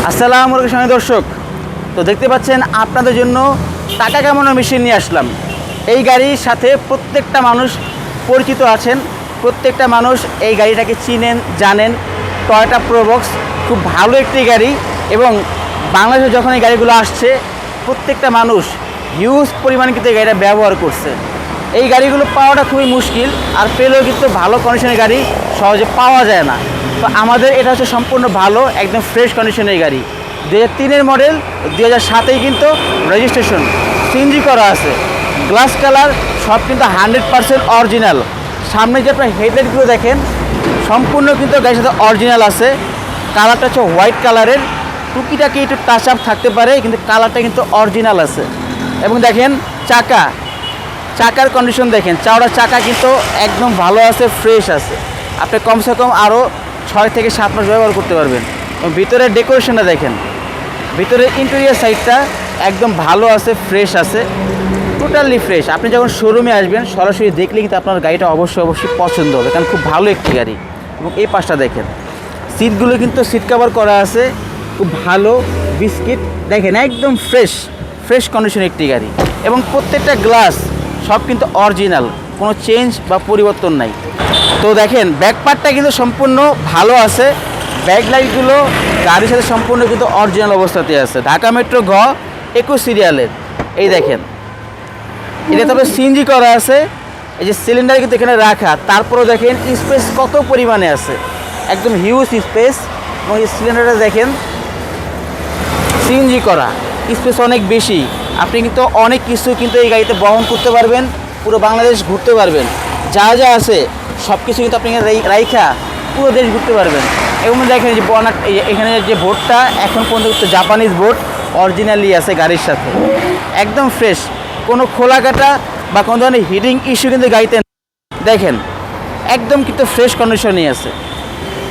আসসালামু আলাইকুম দর্শক, তো দেখতে পাচ্ছেন আপনাদের জন্য টাকা কামানোর মেশিন নিয়ে আসলাম। এই গাড়ির সাথে প্রত্যেকটা মানুষ পরিচিত আছেন, প্রত্যেকটা মানুষ এই গাড়িটাকে চিনেন জানেন। টয়োটা প্রোবক্স খুব ভালো একটি গাড়ি এবং বাংলাদেশে যখন এই গাড়িগুলো আসছে প্রত্যেকটা মানুষ হিউজ পরিমাণে কিন্তু এই গাড়িটা ব্যবহার করছে। এই গাড়িগুলো পাওয়াটা খুবই মুশকিল, আর পেলেও কিন্তু ভালো কন্ডিশনের গাড়ি সহজে পাওয়া যায় না। তো আমাদের এটা হচ্ছে সম্পূর্ণ ভালো একদম ফ্রেশ কন্ডিশনের গাড়ি। 2003-এর মডেল, 2007-এই কিন্তু রেজিস্ট্রেশন, সিএনজি করা আছে, গ্লাস কালার, সব কিন্তু 100% অরিজিনাল। সামনে যে আপনার হেডলাইটগুলো দেখেন সম্পূর্ণ কিন্তু গাড়ির সাথে অরিজিনাল আছে। কালারটা হচ্ছে হোয়াইট কালারের, টুকিটাকি একটু টাচ আপ থাকতে পারে কিন্তু কালারটা কিন্তু অরিজিনাল আছে। এবং দেখেন চাকার কন্ডিশন দেখেন, চওড়া চাকা কিন্তু একদম ভালো আছে, ফ্রেশ আছে। আপনি কমসে কম আরও 6 থেকে 7 মাস ব্যবহার করতে পারবেন। এবং ভিতরের ডেকোরেশনটা দেখেন, ভিতরের ইন্টেরিয়ার সাইডটা একদম ভালো আছে, ফ্রেশ আছে, টোটালি ফ্রেশ। আপনি যখন শোরুমে আসবেন সরাসরি দেখলে কিন্তু আপনার গাড়িটা অবশ্যই পছন্দ হবে, কারণ খুব ভালো একটি গাড়ি। এবং এই পাশটা দেখেন, সিটগুলো কিন্তু সিট কভার করা আছে, খুব ভালো বিস্কিট দেখেন, একদম ফ্রেশ কন্ডিশন একটি গাড়ি। এবং প্রত্যেকটা গ্লাস সব কিন্তু অরিজিনাল, কোনো চেঞ্জ বা পরিবর্তন নাই। তো দেখেন ব্যাক পার্টটা কিন্তু সম্পূর্ণ ভালো আছে, ব্যাক লাইটগুলো গাড়ির সাথে সম্পূর্ণ কিন্তু অরিজিনাল অবস্থাতে আছে। ঢাকা মেট্রো ঘ 21 সিরিয়ালের। এই দেখেন, এটা তবে সিএনজি করা আছে, এই যে সিলিন্ডার কিন্তু এখানে রাখা, তারপরেও দেখেন স্পেস কত পরিমাণে আছে, একদম হিউজ স্পেস। এবং এই সিলিন্ডারটা দেখেন সিএনজি করা, স্পেস অনেক বেশি। আপনি কিন্তু অনেক কিছু কিন্তু এই গাড়িতে বহন করতে পারবেন, পুরো বাংলাদেশ ঘুরতে পারবেন, যা যা আছে সব কিছু কিন্তু আপনি রাইখা পুরো দেশ ঘুরতে পারবেন। এবং দেখেন যে এখানে যে বোর্ডটা এখন পর্যন্ত জাপানিজ বোর্ড অরিজিনালি আছে গাড়ির সাথে, একদম ফ্রেশ, কোনো খোলা কাটা বা কোনো ধরনের হিটিং ইস্যু কিন্তু গাড়িতে দেখেন, একদম কিন্তু ফ্রেশ কন্ডিশনই আছে।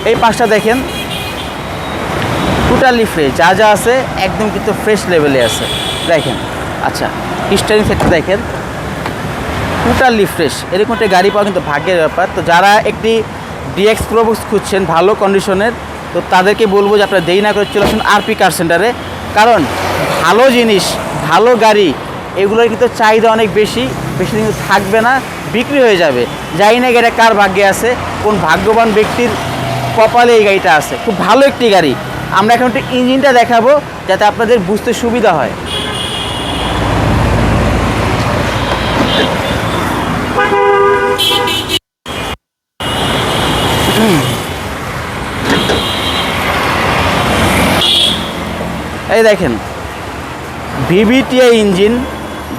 এই পাশটা দেখেন টোটালি ফ্রেশ, যা যা আছে একদম কিন্তু ফ্রেশ লেভেলে আছে দেখেন। আচ্ছা, স্টিয়ারিং সেটটা দেখেন টোটালি ফ্রেশ। এরকম একটা গাড়ি পাওয়া কিন্তু ভাগ্যের ব্যাপার। তো যারা একটি ডিএক্স প্রোবক্স খুঁজছেন ভালো কন্ডিশনের, তো তাদেরকে বলবো যে আপনারা দেরি না করে চলে আসুন আরপি কার সেন্টারে, কারণ ভালো জিনিস ভালো গাড়ি এগুলোর কিন্তু চাহিদা অনেক বেশি দিন থাকবে না, বিক্রি হয়ে যাবে। জানি না গাড়িটা কার ভাগ্যে আছে, কোন ভাগ্যবান ব্যক্তির কপালে এই গাড়িটা আছে। খুব ভালো একটি গাড়ি। আমরা এখন একটু ইঞ্জিনটা দেখাবো যাতে আপনাদের বুঝতে সুবিধা হয়। এই দেখেন ভিভিটিআই ইঞ্জিন,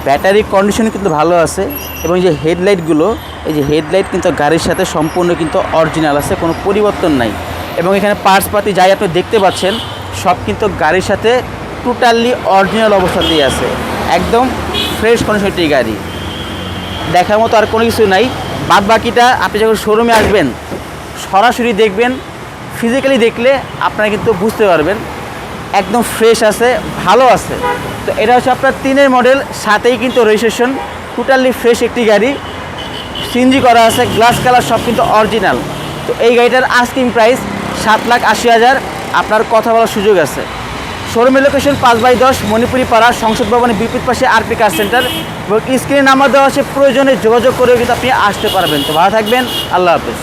ব্যাটারি কন্ডিশন কিন্তু ভালো আছে। এবং যে হেডলাইটগুলো, এই যে হেডলাইট কিন্তু গাড়ির সাথে সম্পূর্ণ কিন্তু অরিজিনাল আছে, কোনো পরিবর্তন নাই। এবং এখানে পার্টসপাতি যাই আপনি দেখতে পাচ্ছেন সব কিন্তু গাড়ির সাথে টোটালি অরিজিনাল অবস্থাতেই আছে, একদম ফ্রেশ কন্ডিশনটি গাড়ি। দেখার মতো আর কোনো কিছু নাই। বাদ বাকিটা আপনি যখন শোরুমে আসবেন সরাসরি দেখবেন, ফিজিক্যালি দেখলে আপনারা কিন্তু বুঝতে পারবেন একদম ফ্রেশ আছে, ভালো আছে। তো এটা হচ্ছে আপনার 3-এর মডেল, 7-এই কিন্তু রেজিস্ট্রেশন, টোটালি ফ্রেশ একটি গাড়ি, সিএনজি করা আছে, গ্লাস কালার সব কিন্তু অরিজিনাল। তো এই গাড়িটার আস্কিং প্রাইস 7,80,000, আপনার কথা বলার সুযোগ আছে। শোরুমের লোকেশন 5/10 মণিপুরি পাড়া, সংসদ ভবনের বিপরীত পাশে আরপি কার সেন্টার। এবং স্ক্রিনে নাম্বার দেওয়া আছে, প্রয়োজনে যোগাযোগ করেও কিন্তু আপনি আসতে পারবেন। তো ভালো থাকবেন, আল্লাহ হাফেজ।